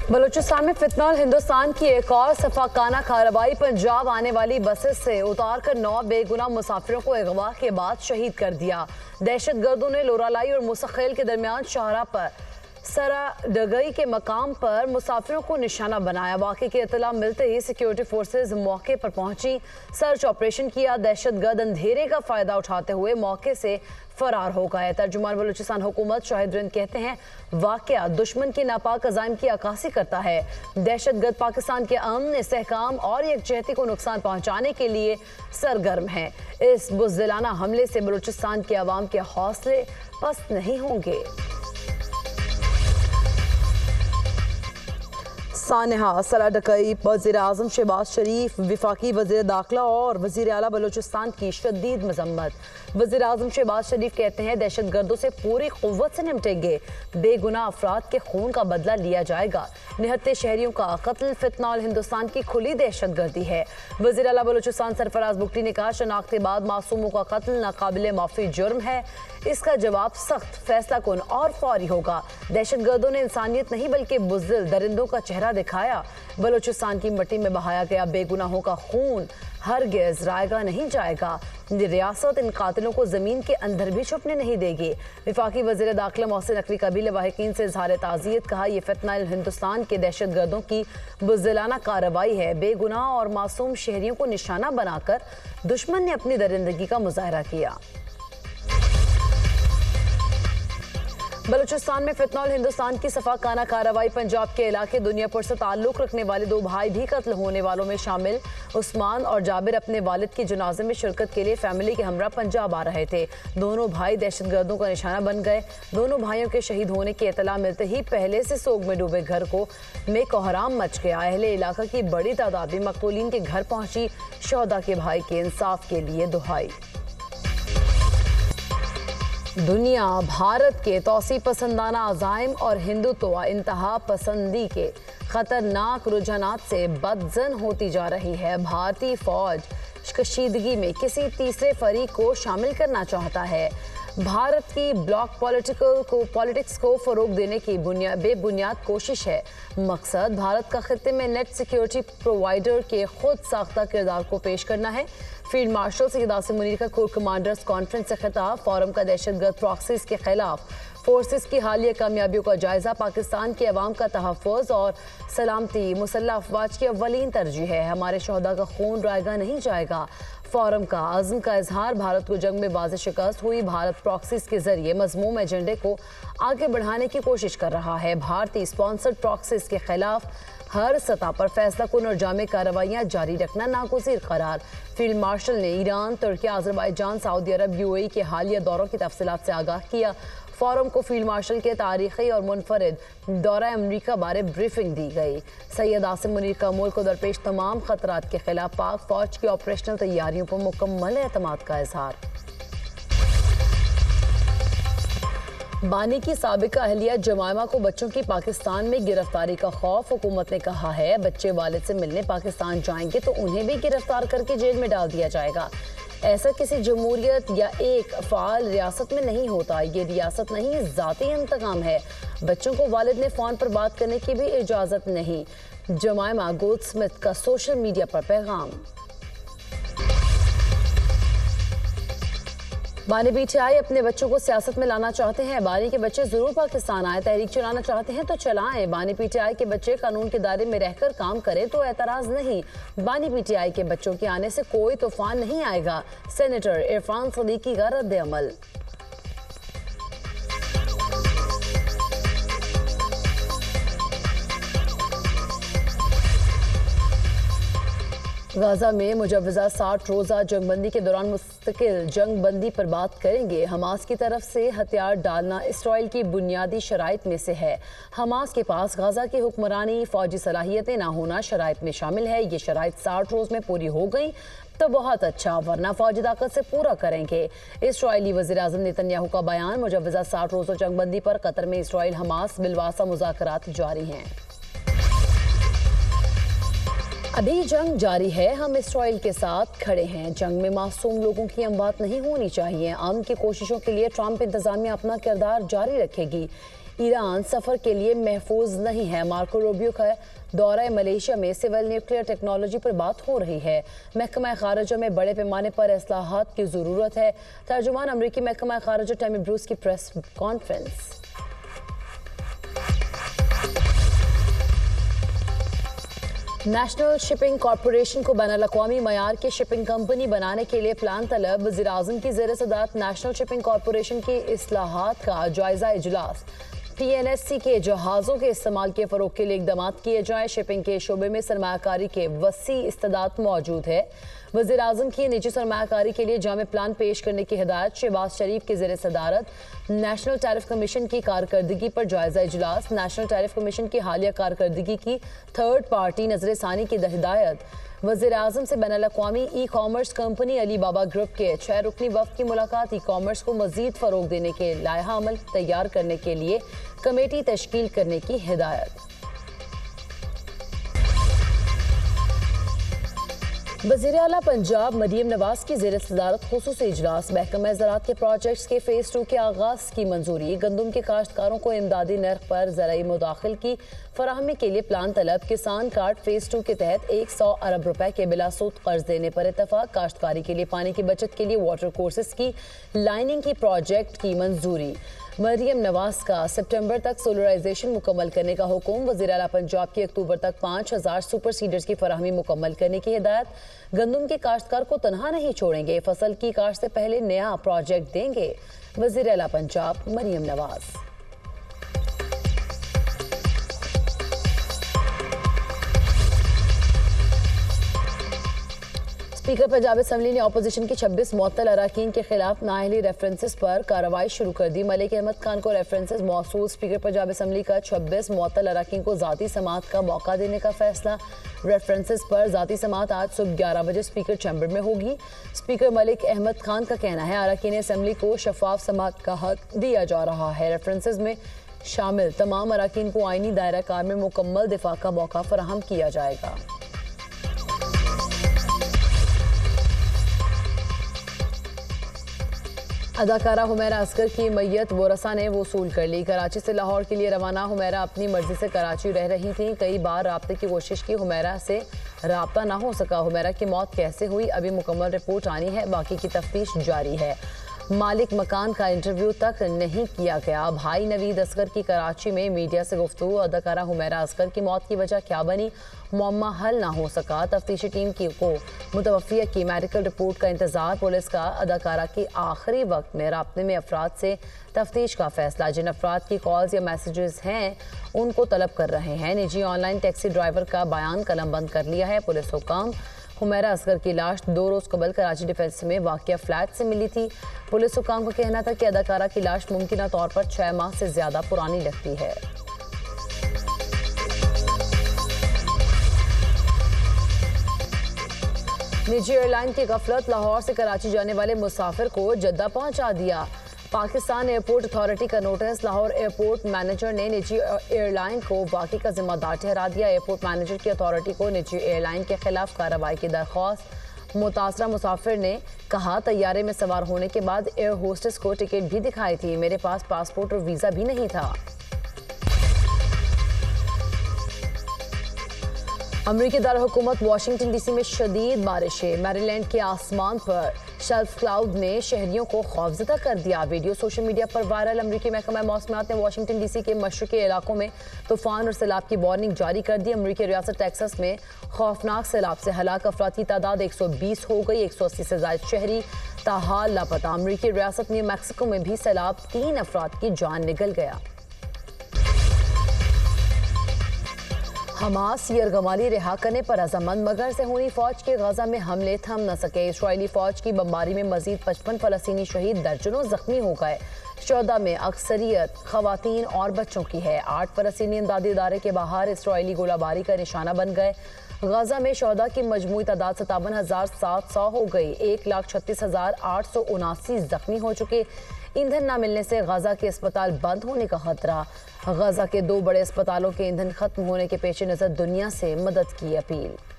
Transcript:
बलूचिस्तान में फितनॉल हिंदुस्तान की एक और सफाकाना कार्रवाई। पंजाब आने वाली बसेस से उतार कर 9 बेगुनाह मुसाफिरों को अगवा के बाद शहीद कर दिया। दहशतगर्दों ने लोरालाई और मुसखेल के दरमियान शाहरा पर सराडगई के मकाम पर मुसाफिरों को निशाना बनाया। वाक़े की इत्तला मिलते ही सिक्योरिटी फोर्सेज मौके पर पहुंची, सर्च ऑपरेशन किया। दहशतगर्द अंधेरे का फायदा उठाते हुए मौके से फरार हो गए। तर्जुमान बलूचिस्तान हुकूमत शाहिद रिंद कहते हैं, वाक़या दुश्मन की नापाक अज़ाइम की अक्कासी करता है। दहशतगर्द पाकिस्तान के अमन, इस्तेहकाम और यकजहती को नुकसान पहुंचाने के लिए सरगर्म हैं। इस बुज़दिलाना हमले से बलूचिस्तान के अवाम के हौसले पस्त नहीं होंगे। सानहा सराडकई वज़ीर आज़म शहबाज शरीफ, वफाकी वज़ीर दाखिला और वज़ीर आला बलूचिस्तान की शदीद मजम्मत। वज़ीर आज़म शहबाज शरीफ कहते हैं, दहशतगर्दों से पूरी क़ुव्वत से निपटेंगे। बेगुनाह अफराद के खून का बदला लिया जाएगा। निहत्ते शहरियों का कत्ल फितनॉल हिंदुस्तान की खुली दहशतगर्दी है। वज़ीर आला बलूचिस्तान सरफराज बुगटी ने कहा, शनाख्त के बाद मासूमों का कत्ल नाकाबिले माफ़ी जुर्म है। इसका जवाब सख्त, फैसला कुन और फौरी होगा। दहशतगर्दों ने इंसानियत नहीं बल्कि बुज़दिल दरिंदों का चेहरा दिखाया। बलूचिस्तान की मिट्टी में बहाया गया बेगुनाहों का खून हरगिज़ रायगा नहीं जाएगा। रियासत इन कातिलों को ज़मीन के अंदर भी छुपने नहीं देगी। वफाकी वज़ीर दाखिला मोहसिन नकवी का भी लवाहिकीन से इज़हार ताज़ियत। कहा, यह फितनॉल हिंदुस्तान के दहशतगर्दों की बुज़दिलाना कार्रवाई है। बेगुनाह और मासूम शहरियों को निशाना बनाकर दुश्मन ने अपनी दरिंदगी का मुजाहरा किया। बलूचिस्तान में फितनॉल हिंदुस्तान की सफाकाना कार्रवाई। पंजाब के इलाके दुनियापुर से ताल्लुक़ रखने वाले 2 भाई भी कत्ल होने वालों में शामिल। उस्मान और जाबिर अपने वालिद की जनाजे में शिरकत के लिए फैमिली के हमरा पंजाब आ रहे थे। दोनों भाई दहशतगर्दों का निशाना बन गए। दोनों भाइयों के शहीद होने की इत्तला मिलते ही पहले से सोग में डूबे घर को में कोहराम मच गया। अहले इलाका की बड़ी तादाद में मकतूलीन के घर पहुंची। शोहदा के भाई के इंसाफ के लिए दुहाई। दुनिया भारत के तौसी पसंदाना अज़ाइम और हिंदुत्व इंतहा पसंदी के खतरनाक रुझानात से बदज़न होती जा रही है। भारतीय फौज कशीदगी में किसी तीसरे फरीक को शामिल करना चाहता है। भारत की ब्लॉक पॉलिटिक्स को फ़रोग देने की बेबुनियाद कोशिश है। मकसद भारत का खित्ते में नेट सिक्योरिटी प्रोवाइडर के खुद साख्ता किरदार को पेश करना है। फील्ड मार्शल सैयद आसिम मुनीर का कोर कमांडर्स कॉन्फ्रेंस से खिताब। फोरम का दहशतगर्द प्रॉक्सीज के खिलाफ फोर्सेस की हालिया कामयाबियों का जायजा। पाकिस्तान के अवाम का तहफ़्फ़ुज़ और सलामती मुसल्लह अफवाज की अव्वलीन तरजीह है। हमारे शोहदा का खून रायगा नहीं जाएगा। फोरम का अज़्म का इजहार। भारत को जंग में वाज़ेह शिकस्त हुई। भारत प्रॉक्सीज के जरिए मज़मूम एजेंडे को आगे बढ़ाने की कोशिश कर रहा है। भारतीय स्पॉन्सर्ड प्रॉक्सीज के खिलाफ हर सतह पर फैसला कुन और जामे कार्रवाइयाँ जारी रखना नागुज़ीर करार। फील्ड मार्शल ने ईरान, तुर्की, अज़रबैजान, सऊदी अरब, UAE के हालिया दौरों की तफसीलात से आगाह किया। फोरम को फील्ड मार्शल के तारीख़ी और मुनफरिद दौरा अमरीका बारे ब्रीफिंग दी गई। सैयद आसिम मुनीर का मुल्क को दरपेश तमाम खतरात के खिलाफ पाक फौज की ऑपरेशनल तैयारियों पर मुकम्मल एतमाद का इजहार। बानी की साबिका अहलिया जमायमा को बच्चों की पाकिस्तान में गिरफ्तारी का खौफ। हुकूमत ने कहा है, बच्चे वालिद से मिलने पाकिस्तान जाएंगे तो उन्हें भी गिरफ्तार करके जेल में डाल दिया जाएगा। ऐसा किसी जमहूरियत या एक फ़ाल रियासत में नहीं होता। ये रियासत नहीं, ज़ाती इंतकाम है। बच्चों को वालिद ने फ़ोन पर बात करने की भी इजाज़त नहीं। जमायमा गोल्डस्मिथ का सोशल मीडिया पर पैगाम। बानी PTI अपने बच्चों को सियासत में लाना चाहते हैं। बानी के बच्चे ज़रूर पाकिस्तान आए। तहरीक चलाना चाहते हैं तो चलाएं। बानी PTI के बच्चे कानून के दायरे में रहकर काम करें तो एतराज़ नहीं। बानी PTI के बच्चों के आने से कोई तूफान नहीं आएगा। सेनेटर इरफान सदीकी का रद्द अमल। गाज़ा में मुजव्वज़ा 60 रोज़ा जंगबंदी के दौरान मुस्तकिल जंग बंदी पर बात करेंगे। हमास की तरफ से हथियार डालना इसराइल की बुनियादी शराइत में से है। हमास के पास गाज़ा की हुक्मरानी, फौजी सलाहियतें ना होना शराइत में शामिल है। ये शराइत 60 रोज़ में पूरी हो गई तो बहुत अच्छा, वरना फौजी ताकत से पूरा करेंगे। इसराइली वज़ीर आज़म नेतन्याहू का बयान। मुजव्वज़ा 60 रोज़ा जंगबंदी पर कतर में इसराइल हमास बिलवासा मुज़ाकरात जारी हैं। अभी जंग जारी है, हम इसराइल के साथ खड़े हैं। जंग में मासूम लोगों की अमवात नहीं होनी चाहिए। अमन की कोशिशों के लिए ट्रंप इंतजामिया अपना किरदार जारी रखेगी। ईरान सफर के लिए महफूज नहीं है। मार्को रूबियो का दौरा मलेशिया में सिविल न्यूक्लियर टेक्नोलॉजी पर बात हो रही है। महकमा खारजा में बड़े पैमाने पर इस्लाहात की ज़रूरत है। तर्जुमान अमरीकी महकमा खारजा टैमी ब्रूस की press conference. National shipping corporation को बैनुल-अक़वामी मयार की शिपिंग कंपनी बनाने के लिए प्लान तलब। वज़ीर-ए-आज़म की ज़ेर सदारत नेशनल शिपिंग कॉरपोरेशन की इस्लाहात का जायजा इजलास। PNSC के जहाज़ों के इस्तेमाल के फ़रोग़ के लिए इक़दाम किए जाएँ। शिपिंग के शोबे में सरमायाकारी के वसी इस्तेदाद मौजूद है। वज़ीर-ए-आज़म की निजी सरमायाकारी के लिए जामे प्लान पेश करने की हिदायत। शहबाज शरीफ की ज़ेर सदारत नेशनल टैरिफ कमीशन की कारकर्दगी पर जायजा इजलास। नेशनल टैरिफ कमीशन की हालिया कारकर्दगी की थर्ड पार्टी नज़र-ए-सानी की हिदायत। वज़ीर-ए-आज़म से बैनुल-अक़वामी ई कॉमर्स कंपनी अली बाबा ग्रुप के 6 रुकनी वफ़द की मुलाकात। ई कॉमर्स को मज़ीद फ़रोग़ देने के लायहा अमल तैयार करने के लिए कमेटी तश्कील करने की हिदायत। वज़ीर आला पंजाब मरियम नवाज की ज़ेर सदारत खुसूसी इजलास। महकमा ज़राअत के प्रोजेक्ट्स के फ़ेज़ 2 के आगाज़ की मंजूरी। गंदम के काश्तकारों को इमदादी नर्ख पर ज़राई मुदाखिल की फराहमी के लिए प्लान तलब। किसान कार्ड फ़ेज़ 2 के तहत 100 अरब रुपए के बिला सूद कर्ज देने पर इत्तफ़ाक़। काश्तकारी के लिए पानी की बचत के लिए वाटर कोर्सेज की लाइनिंग की प्रोजेक्ट की मंजूरी। मरियम नवाज का सितंबर तक सोलराइजेशन मुकम्मल करने का हुक्म। वज़ीर आला पंजाब की अक्टूबर तक 5000 सुपर सीडर्स की फराहमी मुकम्मल करने की हिदायत। गंदम के काश्तकार को तनहा नहीं छोड़ेंगे, फसल की काश्त से पहले नया प्रोजेक्ट देंगे। वज़ीर आला पंजाब मरियम नवाज। स्पीकर पंजाब असम्बली ने अपोजिशन की 26 मुअत्तल अरकान के खिलाफ नाअहली रेफरेंसेस पर कार्रवाई शुरू कर दी। मलिक अहमद खान को रेफरेंसेस मौसूल। स्पीकर पंजाब असम्बली का 26 मुअत्तल अरकान को ज़ाती समात का मौका देने का फैसला। रेफरेंसेस पर ज़ाती समात आज सुबह 11 बजे स्पीकर चैम्बर में होगी। स्पीकर मलिक अहमद खान का कहना है अरकान असम्बली को शफाफ समात का हक दिया जा रहा है। रेफरेंसेस में शामिल तमाम अरकान को आईनी दायरा कार में मुकम्मल दिफा का मौका फराहम किया जाएगा। अदाकारा हुमैरा असगर की मैयत वरसा ने वसूल कर ली। कराची से लाहौर के लिए रवाना हुमैरा अपनी मर्जी से कराची रह रही थी। कई बार राब्ते की कोशिश की, हुमैरा से राब्ता ना हो सका। हुमैरा की मौत कैसे हुई अभी मुकम्मल रिपोर्ट आनी है, बाकी की तफ्तीश जारी है। मालिक मकान का इंटरव्यू तक नहीं किया गया। भाई नवीद असगर की कराची में मीडिया से गुफ्तगू। अदाकारा हुमैरा असगर की मौत की वजह क्या बनी, मुअम्मा हल ना हो सका। तफ्तीशी टीम को मुतवफ़िया की मेडिकल रिपोर्ट का इंतजार। पुलिस का अदाकारा की आखिरी वक्त में राब्ते में अफराद से तफ्तीश का फैसला। जिन अफराद की कॉल्स या मैसेजेस हैं उनको तलब कर रहे हैं। निजी ऑनलाइन टैक्सी ड्राइवर का बयान कलम बंद कर लिया है। पुलिस हुकाम हुमैरा असगर की लाश 2 रोज़ कबल कराची डिफेंस में वाक़िया फ्लैट से मिली थी। पुलिस हुकाम का कहना था कि अदाकारा की लाश मुमकिन तौर पर 6 माह से ज़्यादा पुरानी लगती है। निजी एयरलाइन की गफलत, लाहौर से कराची जाने वाले मुसाफिर को जद्दा पहुंचा दिया। पाकिस्तान एयरपोर्ट अथॉरिटी का नोटिस। लाहौर एयरपोर्ट मैनेजर ने निजी एयरलाइन को वाक़ई का जिम्मेदार ठहरा दिया। एयरपोर्ट मैनेजर की अथॉरिटी को निजी एयरलाइन के खिलाफ कार्रवाई की दरख्वास्त। मुतासरा मुसाफिर ने कहा, तैयारे में सवार होने के बाद एयर होस्टेस को टिकट भी दिखाई थी, मेरे पास पासपोर्ट और वीज़ा भी नहीं था। अमरीकी दारकूमत वाशिंगटन डीसी में शदीद बारिशें। मैरीलैंड के आसमान पर शेल्फ क्लाउड ने शहरियों को खौफजदा कर दिया। वीडियो सोशल मीडिया पर वायरल। अमरीकी महकमा मौसमियात ने वाशिंगटन डीसी के मशरकी इलाकों में तूफान और सैलाब की वार्निंग जारी कर दी। अमरीकी रियासत टेक्सास में खौफनाक सैलाब से हलाक अफराद की तादाद 120 हो गई। 180 से ज़ायद शहरी ताहाल लापता। अमरीकी रियासत न्यू मैक्सिको में भी सैलाब 3 अफराद की जान निकल गया। हमास यरगमाली रिहा करने पर रजामंद, मगर सेहूनी फौज के गजा में हमले थम न सके। इसराइली फौज की बमबारी में मजीद 55 फलस्तीनी शहीद, दर्जनों जख्मी हो गए। 14 में अक्सरियत खवातीन और बच्चों की है। 8 फलस्तीनी इमदादी इदारे के बाहर इसराइली गोलाबारी का निशाना बन गए। गजा में शहदा की मजमूई तादाद 57,700 हो गई। 1,36,879 जख्मी हो चुके। ईंधन न मिलने से गजा के अस्पताल बंद होने का खतरा। गजा के 2 बड़े अस्पतालों के ईंधन खत्म होने के पेश नज़र दुनिया से मदद की अपील।